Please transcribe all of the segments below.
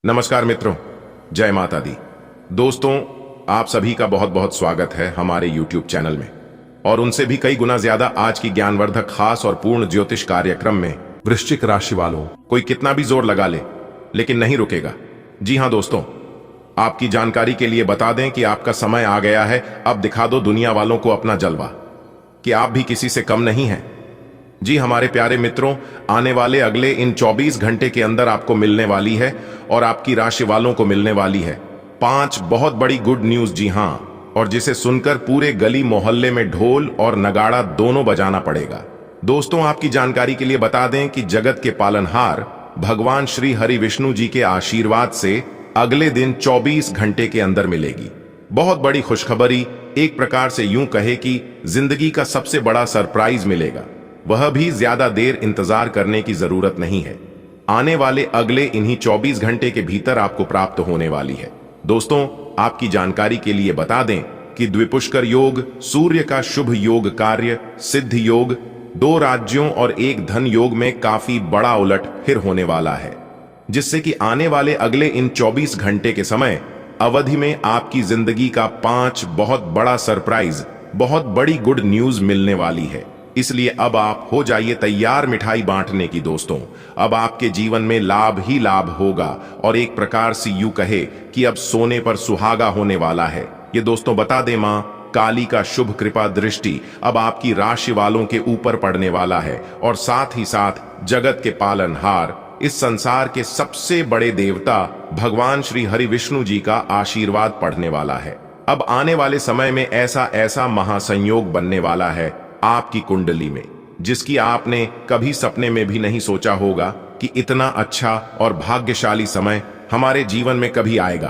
नमस्कार मित्रों, जय माता दी। दोस्तों, आप सभी का बहुत बहुत स्वागत है हमारे YouTube चैनल में। और उनसे भी कई गुना ज्यादा आज की ज्ञानवर्धक खास और पूर्ण ज्योतिष कार्यक्रम में वृश्चिक राशि वालों कोई कितना भी जोर लगा ले लेकिन नहीं रुकेगा। जी हां दोस्तों, आपकी जानकारी के लिए बता दें कि आपका समय आ गया है। अब दिखा दो दुनिया वालों को अपना जलवा कि आप भी किसी से कम नहीं हैं। जी हमारे प्यारे मित्रों, आने वाले अगले इन 24 घंटे के अंदर आपको मिलने वाली है और आपकी राशि वालों को मिलने वाली है 5 बहुत बड़ी गुड न्यूज। जी हां, और जिसे सुनकर पूरे गली मोहल्ले में ढोल और नगाड़ा दोनों बजाना पड़ेगा। दोस्तों, आपकी जानकारी के लिए बता दें कि जगत के पालनहार भगवान श्री हरि विष्णु जी के आशीर्वाद से अगले दिन 24 घंटे के अंदर मिलेगी बहुत बड़ी खुशखबरी। एक प्रकार से यूं कहे कि जिंदगी का सबसे बड़ा सरप्राइज मिलेगा, वह भी ज्यादा देर इंतजार करने की जरूरत नहीं है। आने वाले अगले इन्हीं 24 घंटे के भीतर आपको प्राप्त होने वाली है। दोस्तों, आपकी जानकारी के लिए बता दें कि द्विपुष्कर योग, सूर्य का शुभ योग कार्य, सिद्ध योग, 2 राज्यों और 1 धन योग में काफी बड़ा उलट फिर होने वाला है, जिससे कि आने वाले अगले इन 24 घंटे के समय अवधि में आपकी जिंदगी का 5 बहुत बड़ा सरप्राइज, बहुत बड़ी गुड न्यूज मिलने वाली है। इसलिए अब आप हो जाइए तैयार मिठाई बांटने की। दोस्तों, अब आपके जीवन में लाभ ही लाभ होगा और एक प्रकार से यूं कहे कि अब सोने पर सुहागा होने वाला है। ये दोस्तों बता दें, मां काली का शुभ कृपा दृष्टि अब आपकी राशि वालों के ऊपर पड़ने वाला है और साथ ही साथ जगत के पालनहार, इस संसार के सबसे बड़े देवता भगवान श्री हरि विष्णु जी का आशीर्वाद पढ़ने वाला है। अब आने वाले समय में ऐसा महासंयोग बनने वाला है आपकी कुंडली में, जिसकी आपने कभी सपने में भी नहीं सोचा होगा कि इतना अच्छा और भाग्यशाली समय हमारे जीवन में कभी आएगा।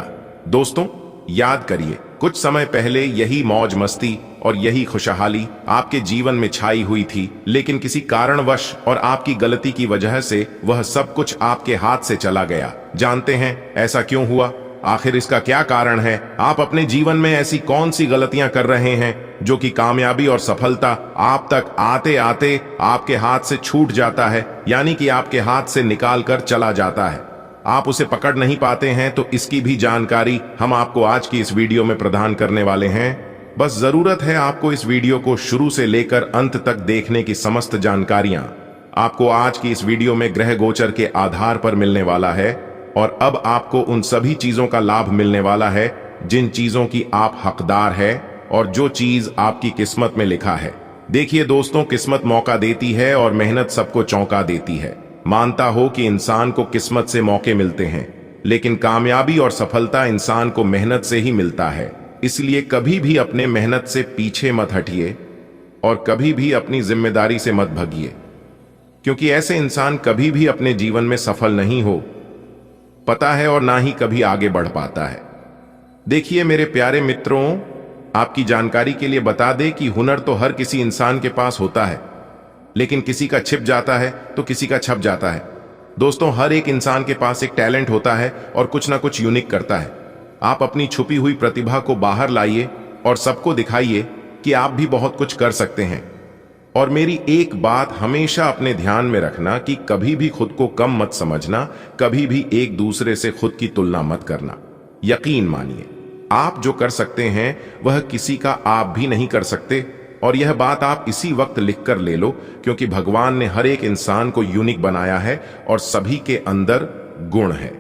दोस्तों, याद करिए, कुछ समय पहले यही मौज मस्ती और यही खुशहाली आपके जीवन में छाई हुई थी, लेकिन किसी कारणवश और आपकी गलती की वजह से वह सब कुछ आपके हाथ से चला गया। जानते हैं ऐसा क्यों हुआ? आखिर इसका क्या कारण है? आप अपने जीवन में ऐसी कौन सी गलतियां कर रहे हैं जो कि कामयाबी और सफलता आप तक आते आते आपके हाथ से छूट जाता है, यानी कि आपके हाथ से निकाल कर चला जाता है, आप उसे पकड़ नहीं पाते हैं? तो इसकी भी जानकारी हम आपको आज की इस वीडियो में प्रदान करने वाले हैं। बस जरूरत है आपको इस वीडियो को शुरू से लेकर अंत तक देखने की। समस्त जानकारियां आपको आज की इस वीडियो में ग्रह गोचर के आधार पर मिलने वाला है और अब आपको उन सभी चीजों का लाभ मिलने वाला है जिन चीजों की आप हकदार है और जो चीज आपकी किस्मत में लिखा है। देखिए दोस्तों, किस्मत मौका देती है और मेहनत सबको चौंका देती है। मानता हो कि इंसान को किस्मत से मौके मिलते हैं, लेकिन कामयाबी और सफलता इंसान को मेहनत से ही मिलता है। इसलिए कभी भी अपने मेहनत से पीछे मत हटिए और कभी भी अपनी जिम्मेदारी से मत भागिए, क्योंकि ऐसे इंसान कभी भी अपने जीवन में सफल नहीं हो पता है और ना ही कभी आगे बढ़ पाता है। देखिए मेरे प्यारे मित्रों, आपकी जानकारी के लिए बता दें कि हुनर तो हर किसी इंसान के पास होता है, लेकिन किसी का छिप जाता है तो किसी का छप जाता है। दोस्तों, हर एक इंसान के पास एक टैलेंट होता है और कुछ ना कुछ यूनिक करता है। आप अपनी छुपी हुई प्रतिभा को बाहर लाइए और सबको दिखाइए कि आप भी बहुत कुछ कर सकते हैं। और मेरी एक बात हमेशा अपने ध्यान में रखना कि कभी भी खुद को कम मत समझना, कभी भी एक दूसरे से खुद की तुलना मत करना। यकीन मानिए, आप जो कर सकते हैं वह किसी का आप भी नहीं कर सकते। और यह बात आप इसी वक्त लिख कर ले लो, क्योंकि भगवान ने हर एक इंसान को यूनिक बनाया है और सभी के अंदर गुण है।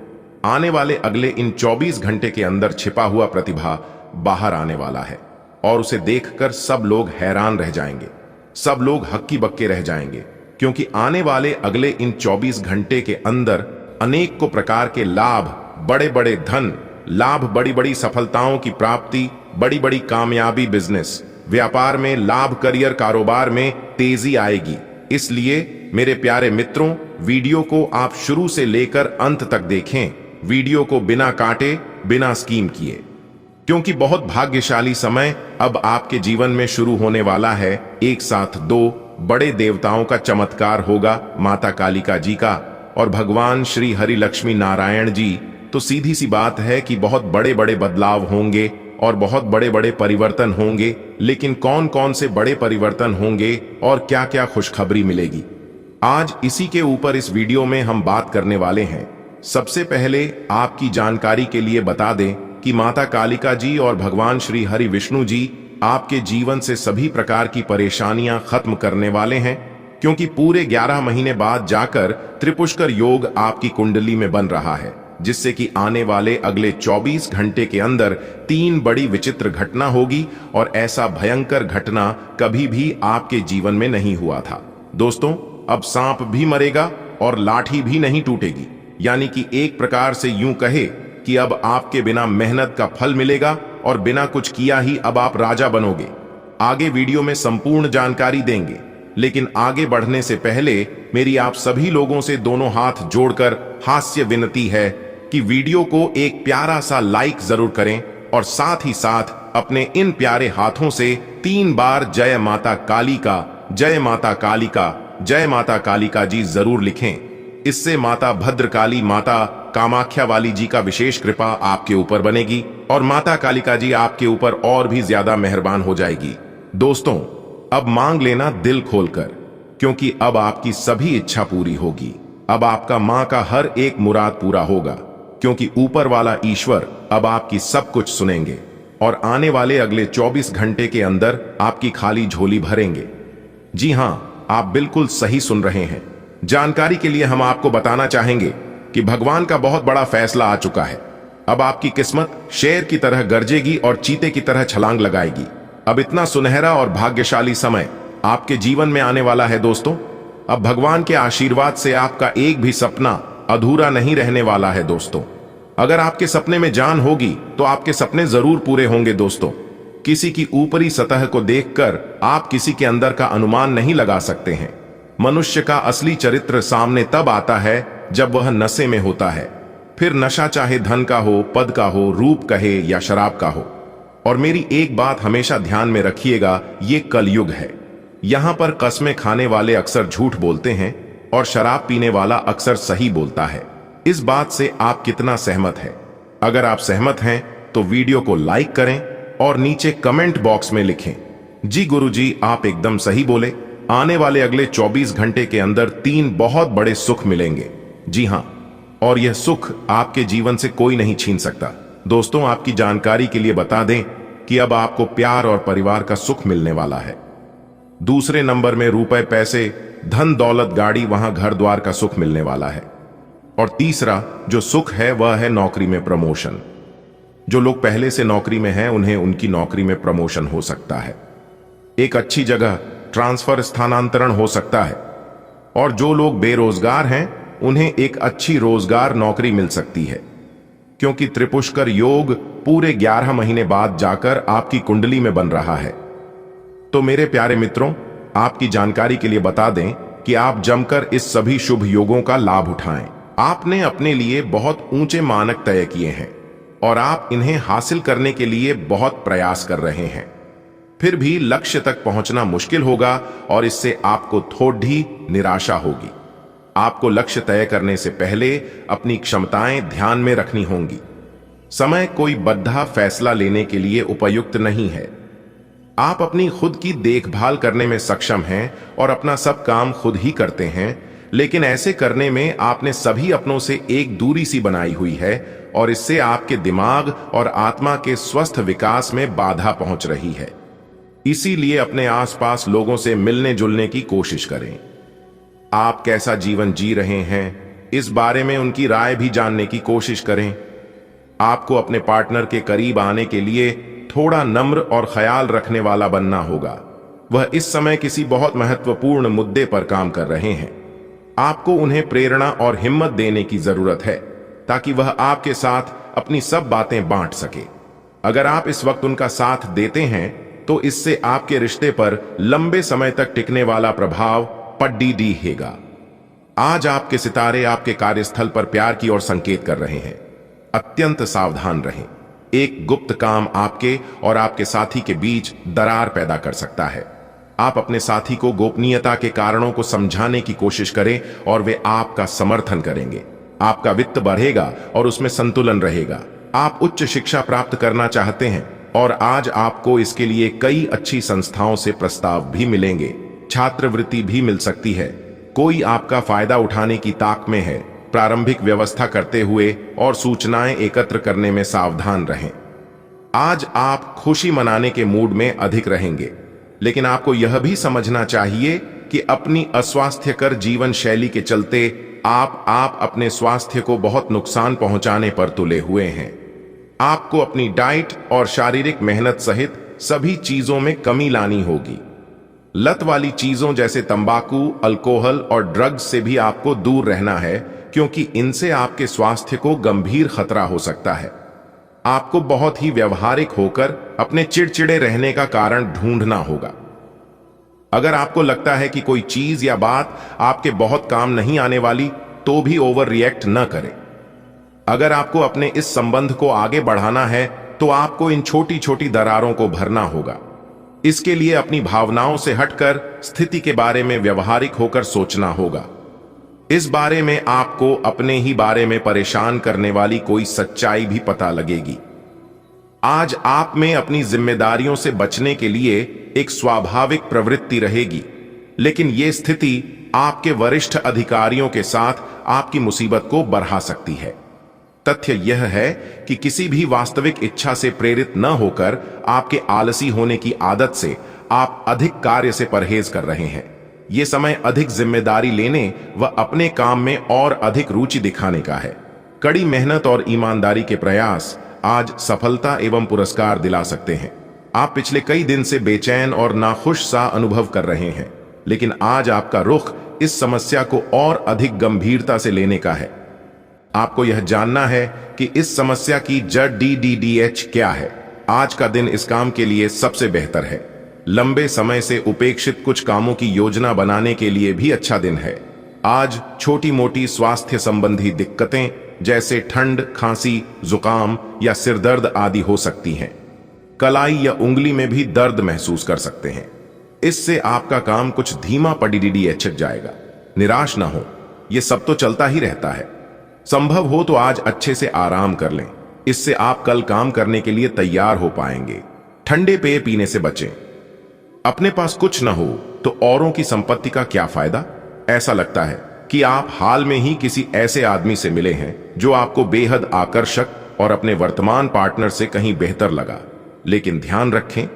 आने वाले अगले इन 24 घंटे के अंदर छिपा हुआ प्रतिभा बाहर आने वाला है और उसे देखकर सब लोग हैरान रह जाएंगे, सब लोग हक्की बक्के रह जाएंगे, क्योंकि आने वाले अगले इन 24 घंटे के अंदर अनेक को प्रकार के लाभ, बड़े बड़े धन लाभ, बड़ी बड़ी सफलताओं की प्राप्ति, बड़ी बड़ी कामयाबी, बिजनेस व्यापार में लाभ, करियर कारोबार में तेजी आएगी। इसलिए मेरे प्यारे मित्रों, वीडियो को आप शुरू से लेकर अंत तक देखें, वीडियो को बिना काटे, बिना स्कीम किए, क्योंकि बहुत भाग्यशाली समय अब आपके जीवन में शुरू होने वाला है। एक साथ 2 बड़े देवताओं का चमत्कार होगा, माता कालिका जी का और भगवान श्री हरि लक्ष्मी नारायण जी। तो सीधी सी बात है कि बहुत बड़े बड़े बदलाव होंगे और बहुत बड़े बड़े परिवर्तन होंगे। लेकिन कौन कौन से बड़े परिवर्तन होंगे और क्या क्या खुशखबरी मिलेगी, आज इसी के ऊपर इस वीडियो में हम बात करने वाले हैं। सबसे पहले आपकी जानकारी के लिए बता दें कि माता कालिका जी और भगवान श्री हरि विष्णु जी आपके जीवन से सभी प्रकार की परेशानियां खत्म करने वाले हैं, क्योंकि पूरे 11 महीने बाद जाकर त्रिपुष्कर योग आपकी कुंडली में बन रहा है, जिससे कि आने वाले अगले 24 घंटे के अंदर 3 बड़ी विचित्र घटना होगी और ऐसा भयंकर घटना कभी भी आपके जीवन में नहीं हुआ था। दोस्तों, अब सांप भी मरेगा और लाठी भी नहीं टूटेगी, यानी कि एक प्रकार से यूं कहे कि अब आपके बिना मेहनत का फल मिलेगा और बिना कुछ किया ही अब आप राजा बनोगे। आगे वीडियो में संपूर्ण जानकारी देंगे, लेकिन आगे बढ़ने से पहले मेरी आप सभी लोगों से दोनों हाथ जोड़कर हास्य विनती है कि वीडियो को एक प्यारा सा लाइक जरूर करें और साथ ही साथ अपने इन प्यारे हाथों से 3 बार जय माता काली का, जय माता काली का, जय माता कालिका जी जरूर लिखें। इससे माता भद्रकाली, माता कामाख्या वाली जी का विशेष कृपा आपके ऊपर बनेगी और माता कालिका जी आपके ऊपर और भी ज्यादा मेहरबान हो जाएगी। दोस्तों, अब मांग लेना दिल खोलकर, क्योंकि अब आपकी सभी इच्छा पूरी होगी। अब आपका मां का हर एक मुराद पूरा होगा, क्योंकि ऊपर वाला ईश्वर अब आपकी सब कुछ सुनेंगे और आने वाले अगले 24 घंटे के अंदर आपकी खाली झोली भरेंगे। जी हां, आप बिल्कुल सही सुन रहे हैं। जानकारी के लिए हम आपको बताना चाहेंगे कि भगवान का बहुत बड़ा फैसला आ चुका है। अब आपकी किस्मत शेर की तरह गरजेगी और चीते की तरह छलांग लगाएगी। अब इतना सुनहरा और भाग्यशाली समय आपके जीवन में आने वाला है दोस्तों। अब भगवान के आशीर्वाद से आपका एक भी सपना अधूरा नहीं रहने वाला है दोस्तों। अगर आपके सपने में जान होगी तो आपके सपने जरूर पूरे होंगे दोस्तों। किसी की ऊपरी सतह को देखकर आप किसी के अंदर का अनुमान नहीं लगा सकते हैं। मनुष्य का असली चरित्र सामने तब आता है जब वह नशे में होता है। फिर नशा चाहे धन का हो, पद का हो, रूप कहे या शराब का हो। और मेरी एक बात हमेशा ध्यान में रखिएगा, ये कलयुग है। यहां पर कस्में खाने वाले अक्सर झूठ बोलते हैं और शराब पीने वाला अक्सर सही बोलता है। इस बात से आप कितना सहमत हैं? अगर आप सहमत हैं तो वीडियो को लाइक करें और नीचे कमेंट बॉक्स में लिखें, जी गुरुजी आप एकदम सही बोले। आने वाले अगले 24 घंटे के अंदर 3 बहुत बड़े सुख मिलेंगे। जी हां, और यह सुख आपके जीवन से कोई नहीं छीन सकता। दोस्तों, आपकी जानकारी के लिए बता दें कि अब आपको प्यार और परिवार का सुख मिलने वाला है। दूसरे नंबर में रुपए, पैसे, धन दौलत, गाड़ी, वहां घर द्वार का सुख मिलने वाला है। और तीसरा जो सुख है वह है नौकरी में प्रमोशन। जो लोग पहले से नौकरी में हैं उन्हें उनकी नौकरी में प्रमोशन हो सकता है। एक अच्छी जगह ट्रांसफर, स्थानांतरण हो सकता है। और जो लोग बेरोजगार हैं उन्हें एक अच्छी रोजगार नौकरी मिल सकती है, क्योंकि त्रिपुष्कर योग पूरे 11 महीने बाद जाकर आपकी कुंडली में बन रहा है। तो मेरे प्यारे मित्रों, आपकी जानकारी के लिए बता दें कि आप जमकर इस सभी शुभ योगों का लाभ उठाएं। आपने अपने लिए बहुत ऊंचे मानक तय किए हैं और आप इन्हें हासिल करने के लिए बहुत प्रयास कर रहे हैं। फिर भी लक्ष्य तक पहुंचना मुश्किल होगा और इससे आपको थोड़ी निराशा होगी। आपको लक्ष्य तय करने से पहले अपनी क्षमताएं ध्यान में रखनी होंगी। समय कोई बद्धा फैसला लेने के लिए उपयुक्त नहीं है। आप अपनी खुद की देखभाल करने में सक्षम हैं और अपना सब काम खुद ही करते हैं, लेकिन ऐसे करने में आपने सभी अपनों से एक दूरी सी बनाई हुई है और इससे आपके दिमाग और आत्मा के स्वस्थ विकास में बाधा पहुंच रही है। इसीलिए अपने आसपास लोगों से मिलने जुलने की कोशिश करें। आप कैसा जीवन जी रहे हैं इस बारे में उनकी राय भी जानने की कोशिश करें। आपको अपने पार्टनर के करीब आने के लिए थोड़ा नम्र और ख्याल रखने वाला बनना होगा। वह इस समय किसी बहुत महत्वपूर्ण मुद्दे पर काम कर रहे हैं। आपको उन्हें प्रेरणा और हिम्मत देने की जरूरत है ताकि वह आपके साथ अपनी सब बातें बांट सके। अगर आप इस वक्त उनका साथ देते हैं तो इससे आपके रिश्ते पर लंबे समय तक टिकने वाला प्रभाव पड़ेगा। आज आपके सितारे आपके कार्यस्थल पर प्यार की ओर संकेत कर रहे हैं। अत्यंत सावधान रहें। एक गुप्त काम आपके और आपके साथी के बीच दरार पैदा कर सकता है। आप अपने साथी को गोपनीयता के कारणों को समझाने की कोशिश करें और वे आपका समर्थन करेंगे। आपका वित्त बढ़ेगा और उसमें संतुलन रहेगा। आप उच्च शिक्षा प्राप्त करना चाहते हैं और आज आपको इसके लिए कई अच्छी संस्थाओं से प्रस्ताव भी मिलेंगे। छात्रवृत्ति भी मिल सकती है। कोई आपका फायदा उठाने की ताक में है प्रारंभिक व्यवस्था करते हुए और सूचनाएं एकत्र करने में सावधान रहें। आज आप खुशी मनाने के मूड में अधिक रहेंगे, लेकिन आपको यह भी समझना चाहिए कि अपनी अस्वास्थ्यकर जीवन शैली के चलते आप अपने स्वास्थ्य को बहुत नुकसान पहुंचाने पर तुले हुए हैं। आपको अपनी डाइट और शारीरिक मेहनत सहित सभी चीजों में कमी लानी होगी। लत वाली चीजों जैसे तंबाकू, अल्कोहल और ड्रग्स से भी आपको दूर रहना है, क्योंकि इनसे आपके स्वास्थ्य को गंभीर खतरा हो सकता है। आपको बहुत ही व्यवहारिक होकर अपने चिड़चिड़े रहने का कारण ढूंढना होगा। अगर आपको लगता है कि कोई चीज या बात आपके बहुत काम नहीं आने वाली, तो भी ओवर रिएक्ट न करें। अगर आपको अपने इस संबंध को आगे बढ़ाना है, तो आपको इन छोटी छोटी दरारों को भरना होगा। इसके लिए अपनी भावनाओं से हटकर स्थिति के बारे में व्यवहारिक होकर सोचना होगा। इस बारे में आपको अपने ही बारे में परेशान करने वाली कोई सच्चाई भी पता लगेगी। आज आप में अपनी जिम्मेदारियों से बचने के लिए एक स्वाभाविक प्रवृत्ति रहेगी, लेकिन यह स्थिति आपके वरिष्ठ अधिकारियों के साथ आपकी मुसीबत को बढ़ा सकती है। तथ्य यह है कि किसी भी वास्तविक इच्छा से प्रेरित न होकर आपके आलसी होने की आदत से आप अधिक कार्य से परहेज कर रहे हैं। यह समय अधिक जिम्मेदारी लेने व अपने काम में और अधिक रुचि दिखाने का है। कड़ी मेहनत और ईमानदारी के प्रयास आज सफलता एवं पुरस्कार दिला सकते हैं। आप पिछले कई दिन से बेचैन और नाखुश सा अनुभव कर रहे हैं, लेकिन आज आपका रुख इस समस्या को और अधिक गंभीरता से लेने का है। आपको यह जानना है कि इस समस्या की जड़ DDDH क्या है। आज का दिन इस काम के लिए सबसे बेहतर है। लंबे समय से उपेक्षित कुछ कामों की योजना बनाने के लिए भी अच्छा दिन है। आज छोटी मोटी स्वास्थ्य संबंधी दिक्कतें जैसे ठंड, खांसी, जुकाम या सिरदर्द आदि हो सकती हैं। कलाई या उंगली में भी दर्द महसूस कर सकते हैं। इससे आपका काम कुछ धीमा DDDH जाएगा। निराश ना हो, यह सब तो चलता ही रहता है। संभव हो तो आज अच्छे से आराम कर लें, इससे आप कल काम करने के लिए तैयार हो पाएंगे। ठंडे पेय पीने से बचें। अपने पास कुछ न हो तो औरों की संपत्ति का क्या फायदा। ऐसा लगता है कि आप हाल में ही किसी ऐसे आदमी से मिले हैं जो आपको बेहद आकर्षक और अपने वर्तमान पार्टनर से कहीं बेहतर लगा, लेकिन ध्यान रखें,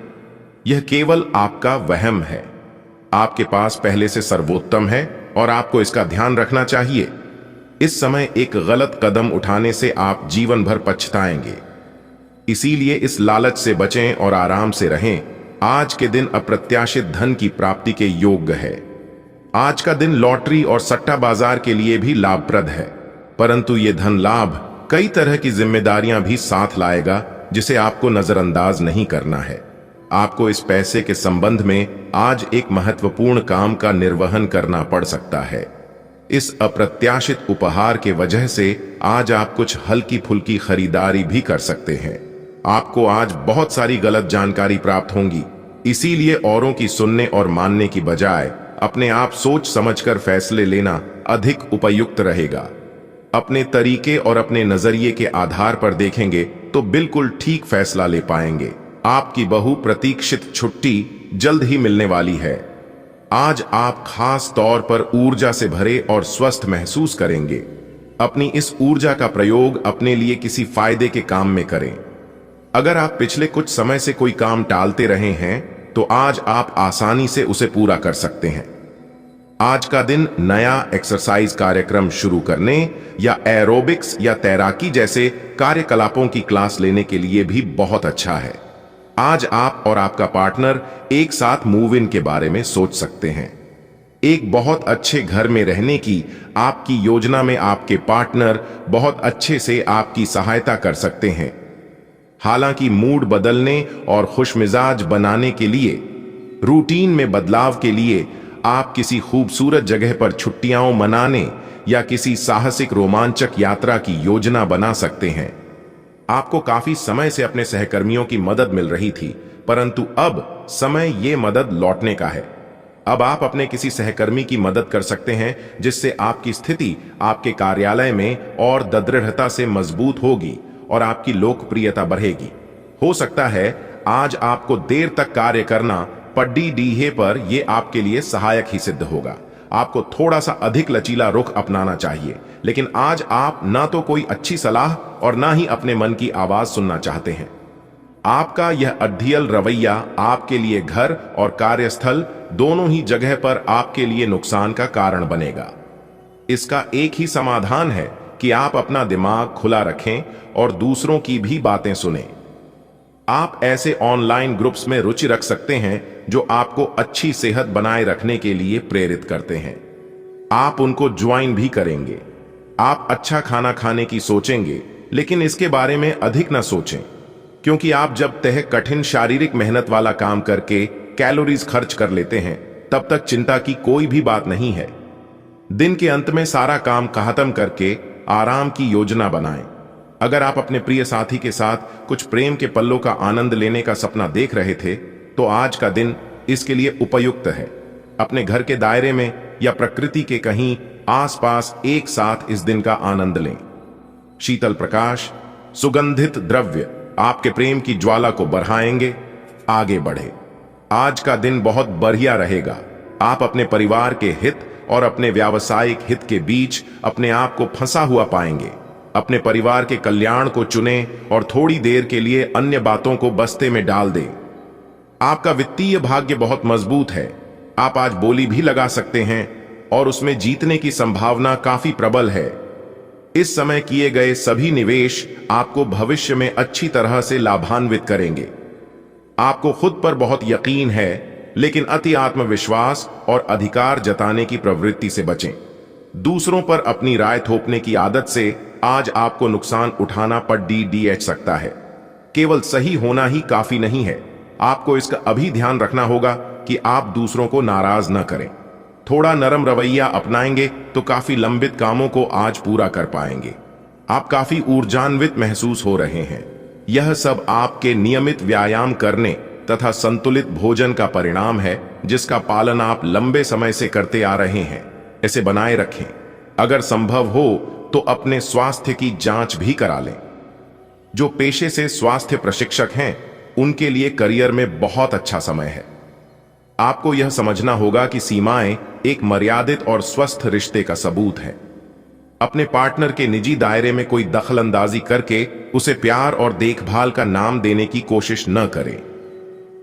यह केवल आपका वहम है। आपके पास पहले से सर्वोत्तम है और आपको इसका ध्यान रखना चाहिए। इस समय एक गलत कदम उठाने से आप जीवन भर पछताएंगे। इसीलिए इस लालच से बचें और आराम से रहें। आज के दिन अप्रत्याशित धन की प्राप्ति के योग्य है। आज का दिन लॉटरी और सट्टा बाजार के लिए भी लाभप्रद है, परंतु यह धन लाभ कई तरह की जिम्मेदारियां भी साथ लाएगा, जिसे आपको नजरअंदाज नहीं करना है। आपको इस पैसे के संबंध में आज एक महत्वपूर्ण काम का निर्वहन करना पड़ सकता है। इस अप्रत्याशित उपहार के वजह से आज आप कुछ हल्की फुल्की खरीदारी भी कर सकते हैं। आपको आज बहुत सारी गलत जानकारी प्राप्त होंगी, इसीलिए औरों की सुनने और मानने की बजाय अपने आप सोच समझकर फैसले लेना अधिक उपयुक्त रहेगा। अपने तरीके और अपने नजरिए के आधार पर देखेंगे तो बिल्कुल ठीक फैसला ले पाएंगे। आपकी बहु प्रतीक्षित छुट्टी जल्द ही मिलने वाली है। आज आप खास तौर पर ऊर्जा से भरे और स्वस्थ महसूस करेंगे। अपनी इस ऊर्जा का प्रयोग अपने लिए किसी फायदे के काम में करें। अगर आप पिछले कुछ समय से कोई काम टालते रहे हैं, तो आज आप आसानी से उसे पूरा कर सकते हैं। आज का दिन नया एक्सरसाइज कार्यक्रम शुरू करने या एरोबिक्स या तैराकी जैसे कार्यकलापों की क्लास लेने के लिए भी बहुत अच्छा है। आज आप और आपका पार्टनर एक साथ मूव इन के बारे में सोच सकते हैं। एक बहुत अच्छे घर में रहने की आपकी योजना में आपके पार्टनर बहुत अच्छे से आपकी सहायता कर सकते हैं। हालांकि मूड बदलने और खुशमिजाज बनाने के लिए, रूटीन में बदलाव के लिए आप किसी खूबसूरत जगह पर छुट्टियां मनाने या किसी साहसिक रोमांचक यात्रा की योजना बना सकते हैं। आपको काफी समय से अपने सहकर्मियों की मदद मिल रही थी, परंतु अब समय ये मदद लौटने का है। अब आप अपने किसी सहकर्मी की मदद कर सकते हैं, जिससे आपकी स्थिति आपके कार्यालय में और दृढ़ता से मजबूत होगी और आपकी लोकप्रियता बढ़ेगी। हो सकता है आज आपको देर तक कार्य करना DDDH पर यह आपके लिए सहायक ही सिद्ध होगा। आपको थोड़ा सा अधिक लचीला रुख अपनाना चाहिए। लेकिन आज आप ना तो कोई अच्छी सलाह और ना ही अपने मन की आवाज सुनना चाहते हैं। आपका यह अध्ययल रवैया आपके लिए घर और कार्यस्थल दोनों ही जगह पर आपके लिए नुकसान का कारण बनेगा। इसका एक ही समाधान है कि आप अपना दिमाग खुला रखें और दूसरों की भी बातें सुनें। आप ऐसे ऑनलाइन ग्रुप्स में रुचि रख सकते हैं जो आपको अच्छी सेहत बनाए रखने के लिए प्रेरित करते हैं। आप उनको ज्वाइन भी करेंगे। आप अच्छा खाना खाने की सोचेंगे, लेकिन इसके बारे में अधिक न सोचें, क्योंकि आप जब तक कठिन शारीरिक मेहनत वाला काम करके कैलोरीज खर्च कर लेते हैं, तब तक चिंता की कोई भी बात नहीं है। दिन के अंत में सारा काम खत्म करके आराम की योजना बनाएं। अगर आप अपने प्रिय साथी के साथ कुछ प्रेम के पलों का आनंद लेने का सपना देख रहे थे, तो आज का दिन इसके लिए उपयुक्त है। अपने घर के दायरे में या प्रकृति के कहीं आसपास एक साथ इस दिन का आनंद लें। शीतल प्रकाश, सुगंधित द्रव्य आपके प्रेम की ज्वाला को बढ़ाएंगे। आगे बढ़े। आज का दिन बहुत बढ़िया रहेगा। आप अपने परिवार के हित और अपने व्यावसायिक हित के बीच अपने आप को फंसा हुआ पाएंगे। अपने परिवार के कल्याण को चुनें और थोड़ी देर के लिए अन्य बातों को बस्ते में डाल दें। आपका वित्तीय भाग्य बहुत मजबूत है। आप आज बोली भी लगा सकते हैं और उसमें जीतने की संभावना काफी प्रबल है। इस समय किए गए सभी निवेश आपको भविष्य में अच्छी तरह से लाभान्वित करेंगे। आपको खुद पर बहुत यकीन है, लेकिन अति आत्मविश्वास और अधिकार जताने की प्रवृत्ति से बचें। दूसरों पर अपनी राय थोपने की आदत से आज आपको नुकसान उठाना पड़ सकता है। केवल सही होना ही काफी नहीं है। आपको इसका अभी ध्यान रखना होगा कि आप दूसरों को नाराज न करें। थोड़ा नरम रवैया अपनाएंगे तो काफी लंबित कामों को आज पूरा कर पाएंगे। आप काफी ऊर्जान्वित महसूस हो रहे हैं। यह सब आपके नियमित व्यायाम करने तथा संतुलित भोजन का परिणाम है, जिसका पालन आप लंबे समय से करते आ रहे हैं। इसे बनाए रखें। अगर संभव हो तो अपने स्वास्थ्य की जांच भी करा लें। जो पेशे से स्वास्थ्य प्रशिक्षक हैं, उनके लिए करियर में बहुत अच्छा समय है। आपको यह समझना होगा कि सीमाएं एक मर्यादित और स्वस्थ रिश्ते का सबूत है। अपने पार्टनर के निजी दायरे में कोई दखलंदाजी करके उसे प्यार और देखभाल का नाम देने की कोशिश न करें।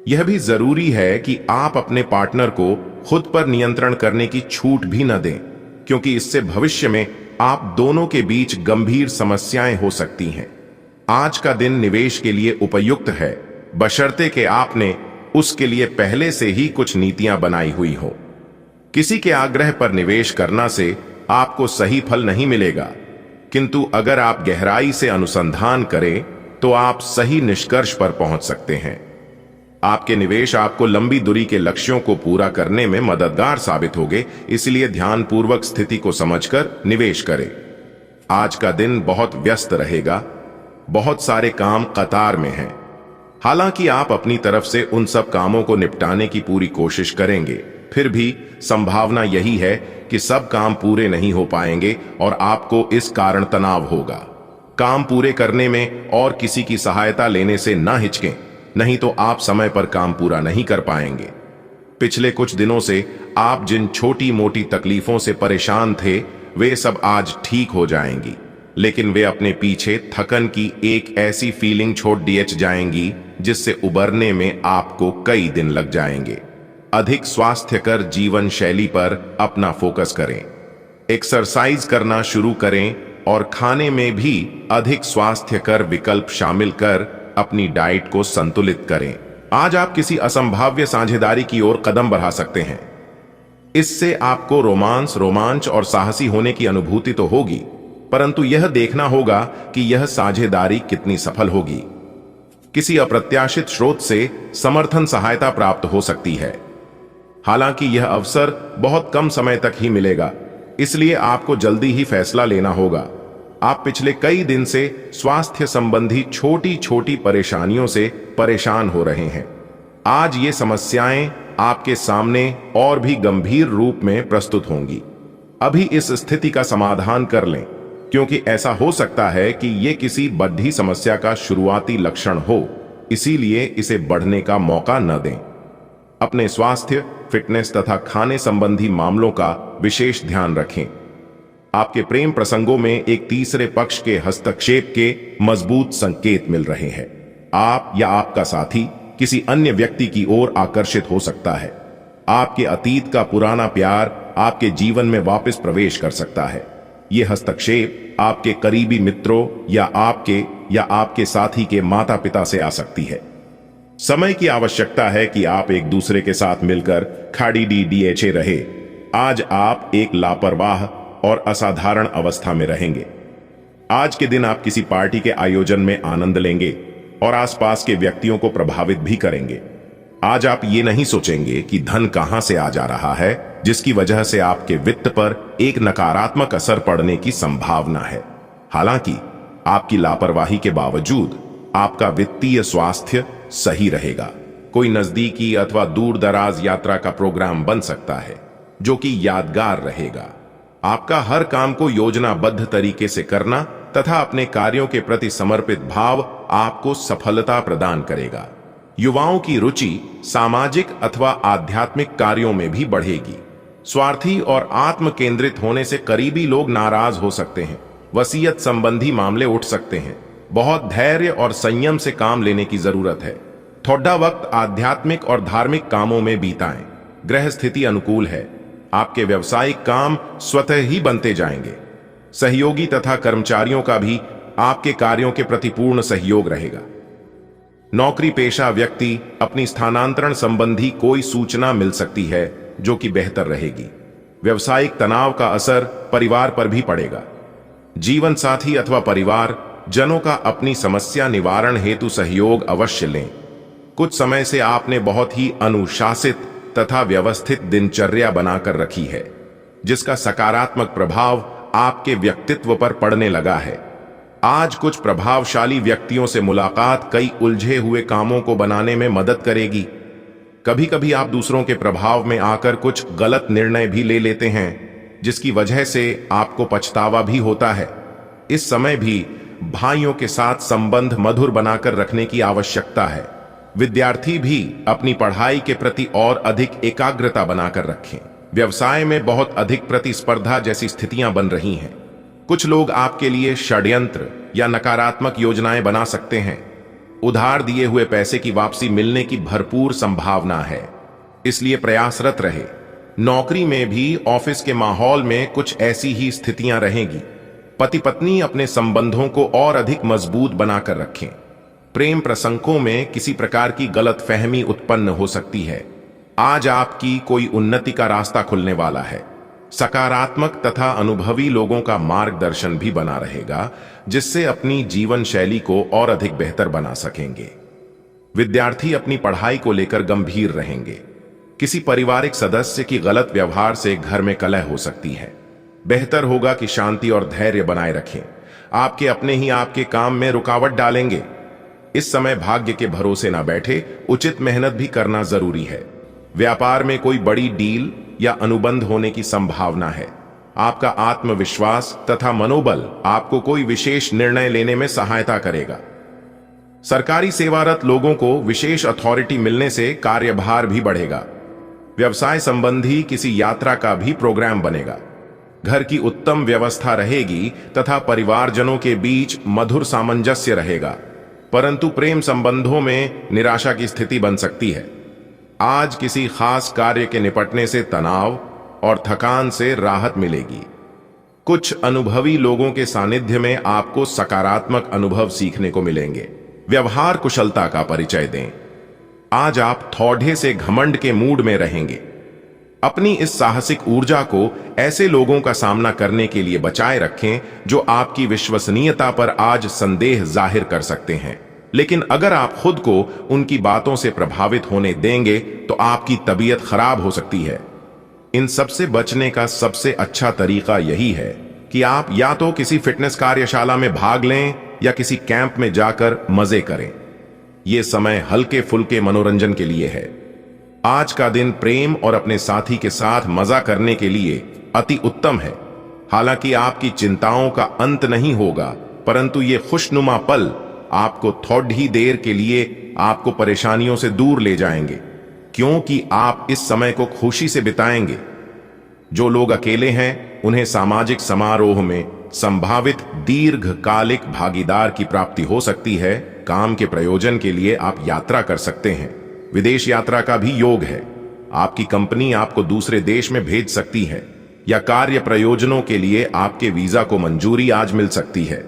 यह भी जरूरी है कि आप अपने पार्टनर को खुद पर नियंत्रण करने की छूट भी न दें, क्योंकि इससे भविष्य में आप दोनों के बीच गंभीर समस्याएं हो सकती हैं। आज का दिन निवेश के लिए उपयुक्त है, बशर्ते कि आपने उसके लिए पहले से ही कुछ नीतियां बनाई हुई हो। किसी के आग्रह पर निवेश करना से आपको सही फल नहीं मिलेगा, किंतु अगर आप गहराई से अनुसंधान करें तो आप सही निष्कर्ष पर पहुंच सकते हैं। आपके निवेश आपको लंबी दूरी के लक्ष्यों को पूरा करने में मददगार साबित होंगे, इसलिए ध्यानपूर्वक स्थिति को समझकर निवेश करें। आज का दिन बहुत व्यस्त रहेगा। बहुत सारे काम कतार में हैं। हालांकि आप अपनी तरफ से उन सब कामों को निपटाने की पूरी कोशिश करेंगे, फिर भी संभावना यही है कि सब काम पूरे नहीं हो पाएंगे और आपको इस कारण तनाव होगा। काम पूरे करने में और किसी की सहायता लेने से ना हिचकें, नहीं तो आप समय पर काम पूरा नहीं कर पाएंगे। पिछले कुछ दिनों से आप जिन छोटी मोटी तकलीफों से परेशान थे, वे सब आज ठीक हो जाएंगी, लेकिन वे अपने पीछे थकन की एक ऐसी फीलिंग छोड़ दिए जाएंगी जिससे उबरने में आपको कई दिन लग जाएंगे। अधिक स्वास्थ्यकर जीवन शैली पर अपना फोकस करें। एक्सरसाइज करना शुरू करें और खाने में भी अधिक स्वास्थ्यकर विकल्प शामिल कर अपनी डाइट को संतुलित करें। आज आप किसी असंभाव्य साझेदारी की ओर कदम बढ़ा सकते हैं। इससे आपको रोमांच और साहसी होने की अनुभूति तो होगी, परंतु यह देखना होगा कि यह साझेदारी कितनी सफल होगी। किसी अप्रत्याशित स्रोत से समर्थन सहायता प्राप्त हो सकती है। हालांकि यह अवसर बहुत कम समय तक ही मिलेगा, इसलिए आपको जल्दी ही फैसला लेना होगा। आप पिछले कई दिन से स्वास्थ्य संबंधी छोटी छोटी परेशानियों से परेशान हो रहे हैं। आज ये समस्याएं आपके सामने और भी गंभीर रूप में प्रस्तुत होंगी। अभी इस स्थिति का समाधान कर लें, क्योंकि ऐसा हो सकता है कि ये किसी बड़ी समस्या का शुरुआती लक्षण हो, इसीलिए इसे बढ़ने का मौका न दें। अपने स्वास्थ्य, फिटनेस तथा खाने संबंधी मामलों का विशेष ध्यान रखें। आपके प्रेम प्रसंगों में एक तीसरे पक्ष के हस्तक्षेप के मजबूत संकेत मिल रहे हैं। आप या आपका साथी किसी अन्य व्यक्ति की ओर आकर्षित हो सकता है। आपके अतीत का पुराना प्यार आपके जीवन में वापस प्रवेश कर सकता है। यह हस्तक्षेप आपके करीबी मित्रों या आपके साथी के माता पिता से आ सकती है। समय की आवश्यकता है कि आप एक दूसरे के साथ मिलकर खाड़ी रहे। आज आप एक लापरवाह और असाधारण अवस्था में रहेंगे। आज के दिन आप किसी पार्टी के आयोजन में आनंद लेंगे और आसपास के व्यक्तियों को प्रभावित भी करेंगे। आज आप ये नहीं सोचेंगे कि धन कहां से आ जा रहा है, जिसकी वजह से आपके वित्त पर एक नकारात्मक असर पड़ने की संभावना है। हालांकि आपकी लापरवाही के बावजूद आपका वित्तीय स्वास्थ्य सही रहेगा। कोई नजदीकी अथवा दूर दराज यात्रा का प्रोग्राम बन सकता है जो कि यादगार रहेगा। आपका हर काम को योजनाबद्ध तरीके से करना तथा अपने कार्यों के प्रति समर्पित भाव आपको सफलता प्रदान करेगा। युवाओं की रुचि सामाजिक अथवा आध्यात्मिक कार्यों में भी बढ़ेगी। स्वार्थी और आत्म केंद्रित होने से करीबी लोग नाराज हो सकते हैं। वसीयत संबंधी मामले उठ सकते हैं। बहुत धैर्य और संयम से काम लेने की जरूरत है। थोड़ा वक्त आध्यात्मिक और धार्मिक कामों में बीताएं। ग्रह स्थिति अनुकूल है। आपके व्यावसायिक काम स्वतः ही बनते जाएंगे। सहयोगी तथा कर्मचारियों का भी आपके कार्यों के प्रति पूर्ण सहयोग रहेगा। नौकरी पेशा व्यक्ति अपनी स्थानांतरण संबंधी कोई सूचना मिल सकती है जो कि बेहतर रहेगी। व्यावसायिक तनाव का असर परिवार पर भी पड़ेगा। जीवन साथी अथवा परिवार जनों का अपनी समस्या निवारण हेतु सहयोग अवश्य लें। कुछ समय से आपने बहुत ही अनुशासित तथा व्यवस्थित दिनचर्या बनाकर रखी है, जिसका सकारात्मक प्रभाव आपके व्यक्तित्व पर पड़ने लगा है। आज कुछ प्रभावशाली व्यक्तियों से मुलाकात कई उलझे हुए कामों को बनाने में मदद करेगी। कभी कभी आप दूसरों के प्रभाव में आकर कुछ गलत निर्णय भी ले लेते हैं, जिसकी वजह से आपको पछतावा भी होता है। इस समय भी भाइयों के साथ संबंध मधुर बनाकर रखने की आवश्यकता है। विद्यार्थी भी अपनी पढ़ाई के प्रति और अधिक एकाग्रता बनाकर रखें। व्यवसाय में बहुत अधिक प्रतिस्पर्धा जैसी स्थितियां बन रही हैं। कुछ लोग आपके लिए षड्यंत्र या नकारात्मक योजनाएं बना सकते हैं। उधार दिए हुए पैसे की वापसी मिलने की भरपूर संभावना है, इसलिए प्रयासरत रहे। नौकरी में भी ऑफिस के माहौल में कुछ ऐसी ही स्थितियां रहेंगी। पति पत्नी अपने संबंधों को और अधिक मजबूत बनाकर रखें। प्रेम प्रसंगों में किसी प्रकार की गलतफहमी उत्पन्न हो सकती है। आज आपकी कोई उन्नति का रास्ता खुलने वाला है। सकारात्मक तथा अनुभवी लोगों का मार्गदर्शन भी बना रहेगा, जिससे अपनी जीवन शैली को और अधिक बेहतर बना सकेंगे। विद्यार्थी अपनी पढ़ाई को लेकर गंभीर रहेंगे। किसी पारिवारिक सदस्य की गलत व्यवहार से घर में कलह हो सकती है। बेहतर होगा कि शांति और धैर्य बनाए रखें। आपके अपने ही आपके काम में रुकावट डालेंगे। इस समय भाग्य के भरोसे ना बैठे, उचित मेहनत भी करना जरूरी है। व्यापार में कोई बड़ी डील या अनुबंध होने की संभावना है। आपका आत्मविश्वास तथा मनोबल आपको कोई विशेष निर्णय लेने में सहायता करेगा। सरकारी सेवारत लोगों को विशेष अथॉरिटी मिलने से कार्यभार भी बढ़ेगा। व्यवसाय संबंधी किसी यात्रा का भी प्रोग्राम बनेगा। घर की उत्तम व्यवस्था रहेगी तथा परिवारजनों के बीच मधुर सामंजस्य रहेगा, परंतु प्रेम संबंधों में निराशा की स्थिति बन सकती है। आज किसी खास कार्य के निपटने से तनाव और थकान से राहत मिलेगी। कुछ अनुभवी लोगों के सानिध्य में आपको सकारात्मक अनुभव सीखने को मिलेंगे। व्यवहार कुशलता का परिचय दें। आज आप थोड़े से घमंड के मूड में रहेंगे। अपनी इस साहसिक ऊर्जा को ऐसे लोगों का सामना करने के लिए बचाए रखें जो आपकी विश्वसनीयता पर आज संदेह जाहिर कर सकते हैं। लेकिन अगर आप खुद को उनकी बातों से प्रभावित होने देंगे तो आपकी तबीयत खराब हो सकती है। इन सब से बचने का सबसे अच्छा तरीका यही है कि आप या तो किसी फिटनेस कार्यशाला में भाग लें या किसी कैंप में जाकर मजे करें। यह समय हल्के फुल्के मनोरंजन के लिए है। आज का दिन प्रेम और अपने साथी के साथ मजा करने के लिए अति उत्तम है। हालांकि आपकी चिंताओं का अंत नहीं होगा, परंतु ये खुशनुमा पल आपको थोड़ी देर के लिए आपको परेशानियों से दूर ले जाएंगे। क्योंकि आप इस समय को खुशी से बिताएंगे। जो लोग अकेले हैं उन्हें सामाजिक समारोह में संभावित दीर्घकालिक भागीदार की प्राप्ति हो सकती है। काम के प्रयोजन के लिए आप यात्रा कर सकते हैं। विदेश यात्रा का भी योग है। आपकी कंपनी आपको दूसरे देश में भेज सकती है या कार्य प्रयोजनों के लिए आपके वीजा को मंजूरी आज मिल सकती है।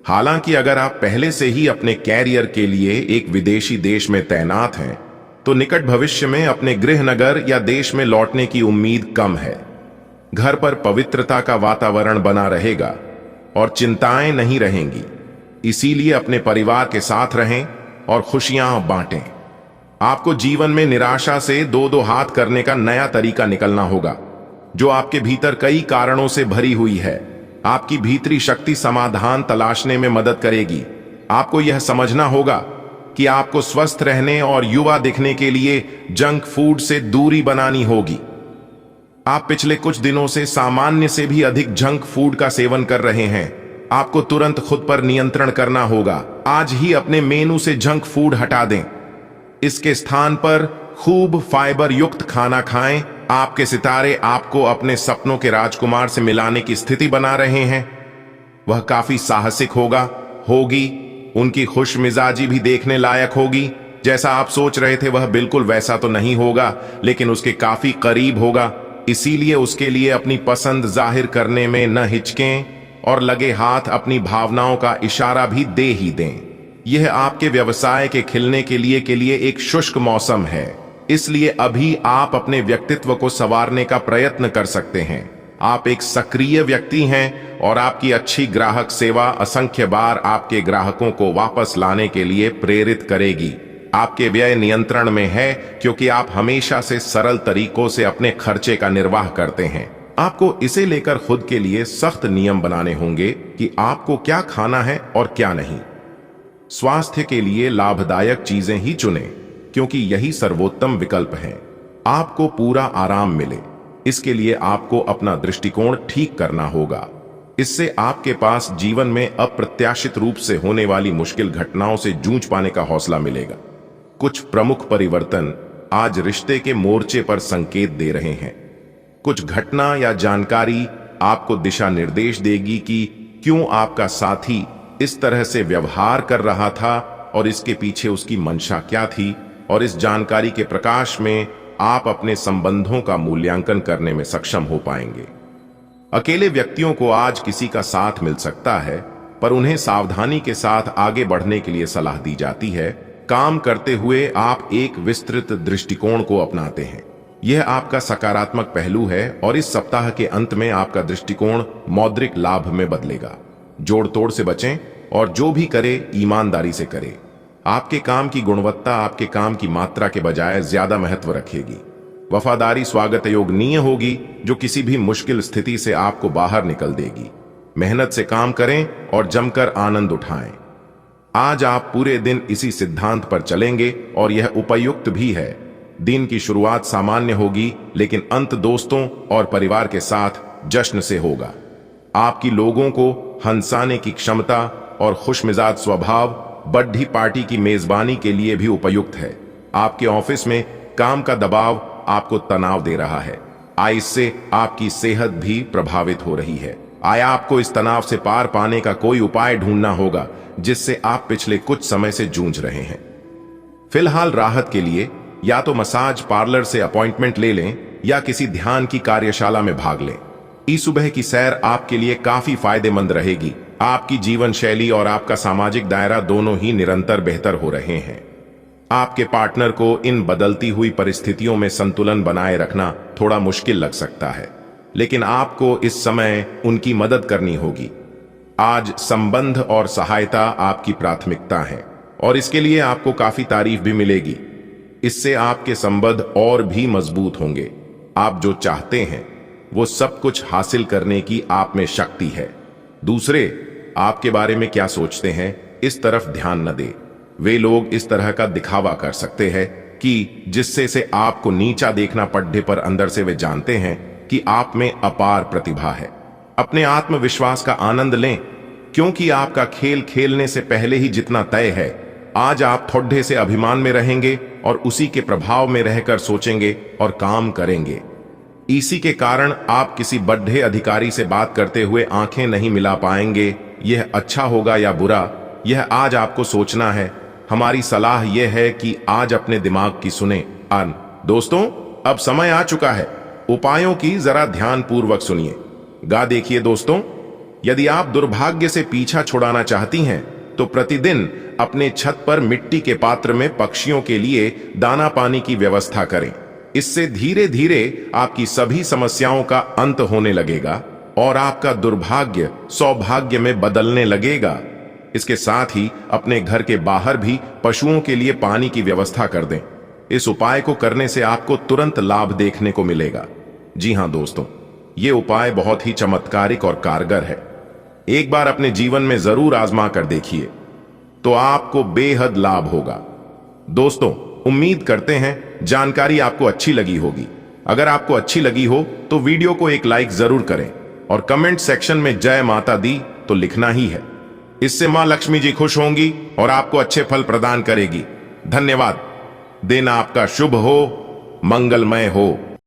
हालांकि अगर आप पहले से ही अपने कैरियर के लिए एक विदेशी देश में तैनात हैं, तो निकट भविष्य में अपने गृह नगर या देश में लौटने की उम्मीद कम है। घर पर पवित्रता का वातावरण बना रहेगा और चिंताएं नहीं रहेंगी। इसीलिए अपने परिवार के साथ रहें और खुशियां बांटें। आपको जीवन में निराशा से दो दो हाथ करने का नया तरीका निकलना होगा, जो आपके भीतर कई कारणों से भरी हुई है। आपकी भीतरी शक्ति समाधान तलाशने में मदद करेगी। आपको यह समझना होगा कि आपको स्वस्थ रहने और युवा दिखने के लिए जंक फूड से दूरी बनानी होगी। आप पिछले कुछ दिनों से सामान्य से भी अधिक जंक फूड का सेवन कर रहे हैं। आपको तुरंत खुद पर नियंत्रण करना होगा। आज ही अपने मेनू से जंक फूड हटा दें। इसके स्थान पर खूब फाइबर युक्त खाना खाएं। आपके सितारे आपको अपने सपनों के राजकुमार से मिलाने की स्थिति बना रहे हैं। वह काफी साहसिक होगी। उनकी खुश मिजाजी भी देखने लायक होगी। जैसा आप सोच रहे थे वह बिल्कुल वैसा तो नहीं होगा, लेकिन उसके काफी करीब होगा। इसीलिए उसके लिए अपनी पसंद जाहिर करने में न हिचकें और लगे हाथ अपनी भावनाओं का इशारा भी दे ही दें। यह आपके व्यवसाय के खिलने के लिए एक शुष्क मौसम है। इसलिए अभी आप अपने व्यक्तित्व को संवारने का प्रयत्न कर सकते हैं। आप एक सक्रिय व्यक्ति हैं और आपकी अच्छी ग्राहक सेवा असंख्य बार आपके ग्राहकों को वापस लाने के लिए प्रेरित करेगी। आपके व्यय नियंत्रण में है क्योंकि आप हमेशा से सरल तरीकों से अपने खर्चे का निर्वाह करते हैं। आपको इसे लेकर खुद के लिए सख्त नियम बनाने होंगे कि आपको क्या खाना है और क्या नहीं। स्वास्थ्य के लिए लाभदायक चीजें ही चुनें, क्योंकि यही सर्वोत्तम विकल्प है। आपको पूरा आराम मिले, इसके लिए आपको अपना दृष्टिकोण ठीक करना होगा। इससे आपके पास जीवन में अप्रत्याशित रूप से होने वाली मुश्किल घटनाओं से जूझ पाने का हौसला मिलेगा। कुछ प्रमुख परिवर्तन आज रिश्ते के मोर्चे पर संकेत दे रहे हैं। कुछ घटना या जानकारी आपको दिशा निर्देश देगी कि क्यों आपका साथी इस तरह से व्यवहार कर रहा था और इसके पीछे उसकी मंशा क्या थी। और इस जानकारी के प्रकाश में आप अपने संबंधों का मूल्यांकन करने में सक्षम हो पाएंगे। अकेले व्यक्तियों को आज किसी का साथ मिल सकता है, पर उन्हें सावधानी के साथ आगे बढ़ने के लिए सलाह दी जाती है। काम करते हुए आप एक विस्तृत दृष्टिकोण को अपनाते हैं। यह आपका सकारात्मक पहलू है और इस सप्ताह के अंत में आपका दृष्टिकोण मौद्रिक लाभ में बदलेगा। जोड़ तोड़ से बचें और जो भी करे ईमानदारी से करे। आपके काम की गुणवत्ता आपके काम की मात्रा के बजाय ज्यादा महत्व रखेगी। वफादारी स्वागत योग्य होगी, जो किसी भी मुश्किल स्थिति से आपको बाहर निकल देगी। मेहनत से काम करें और जमकर आनंद उठाएं। आज आप पूरे दिन इसी सिद्धांत पर चलेंगे और यह उपयुक्त भी है। दिन की शुरुआत सामान्य होगी, लेकिन अंत दोस्तों और परिवार के साथ जश्न से होगा। आपकी लोगों को हंसाने की क्षमता और खुशमिजाज स्वभाव बर्थडे पार्टी की मेजबानी के लिए भी उपयुक्त है। आपके ऑफिस में काम का दबाव आपको तनाव दे रहा है। इससे आपकी सेहत भी प्रभावित हो रही है। आपको इस तनाव से पार पाने का कोई उपाय ढूंढना होगा, जिससे आप पिछले कुछ समय से जूझ रहे हैं। फिलहाल राहत के लिए या तो मसाज पार्लर से अपॉइंटमेंट ले लें या किसी ध्यान की कार्यशाला में भाग लें। सुबह की सैर आपके लिए काफी फायदेमंद रहेगी। आपकी जीवन शैली और आपका सामाजिक दायरा दोनों ही निरंतर बेहतर हो रहे हैं। आपके पार्टनर को इन बदलती हुई परिस्थितियों में संतुलन बनाए रखना थोड़ा मुश्किल लग सकता है, लेकिन आपको इस समय उनकी मदद करनी होगी। आज संबंध और सहायता आपकी प्राथमिकता है और इसके लिए आपको काफी तारीफ भी मिलेगी। इससे आपके संबंध और भी मजबूत होंगे। आप जो चाहते हैं वो सब कुछ हासिल करने की आप में शक्ति है। दूसरे आपके बारे में क्या सोचते हैं, इस तरफ ध्यान न दे। वे लोग इस तरह का दिखावा कर सकते हैं कि जिससे से आपको नीचा देखना पड़ने पर अंदर से वे जानते हैं कि आप में अपार प्रतिभा है। अपने आत्मविश्वास का आनंद लें, क्योंकि आपका खेल खेलने से पहले ही जितना तय है, आज आप थोड़े से अभिमान में रहेंगे और उसी के प्रभाव में रहकर सोचेंगे और काम करेंगे। इसी के कारण आप किसी बड़े अधिकारी से बात करते हुए आंखें नहीं मिला पाएंगे। यह अच्छा होगा या बुरा, यह आज आपको सोचना है। हमारी सलाह यह है कि आज अपने दिमाग की सुने। दोस्तों, अब समय आ चुका है, उपायों की जरा ध्यानपूर्वक सुनिए। देखिए दोस्तों, यदि आप दुर्भाग्य से पीछा छुड़ाना चाहती हैं तो प्रतिदिन अपने छत पर मिट्टी के पात्र में पक्षियों के लिए दाना पानी की व्यवस्था करें। इससे धीरे धीरे आपकी सभी समस्याओं का अंत होने लगेगा और आपका दुर्भाग्य सौभाग्य में बदलने लगेगा। इसके साथ ही अपने घर के बाहर भी पशुओं के लिए पानी की व्यवस्था कर दें। इस उपाय को करने से आपको तुरंत लाभ देखने को मिलेगा। जी हां दोस्तों, यह उपाय बहुत ही चमत्कारिक और कारगर है। एक बार अपने जीवन में जरूर आजमा कर देखिए, तो आपको बेहद लाभ होगा। दोस्तों, उम्मीद करते हैं जानकारी आपको अच्छी लगी होगी। अगर आपको अच्छी लगी हो तो वीडियो को एक लाइक जरूर करें और कमेंट सेक्शन में जय माता दी तो लिखना ही है। इससे मां लक्ष्मी जी खुश होंगी और आपको अच्छे फल प्रदान करेगी। धन्यवाद। दिन आपका शुभ हो, मंगलमय हो।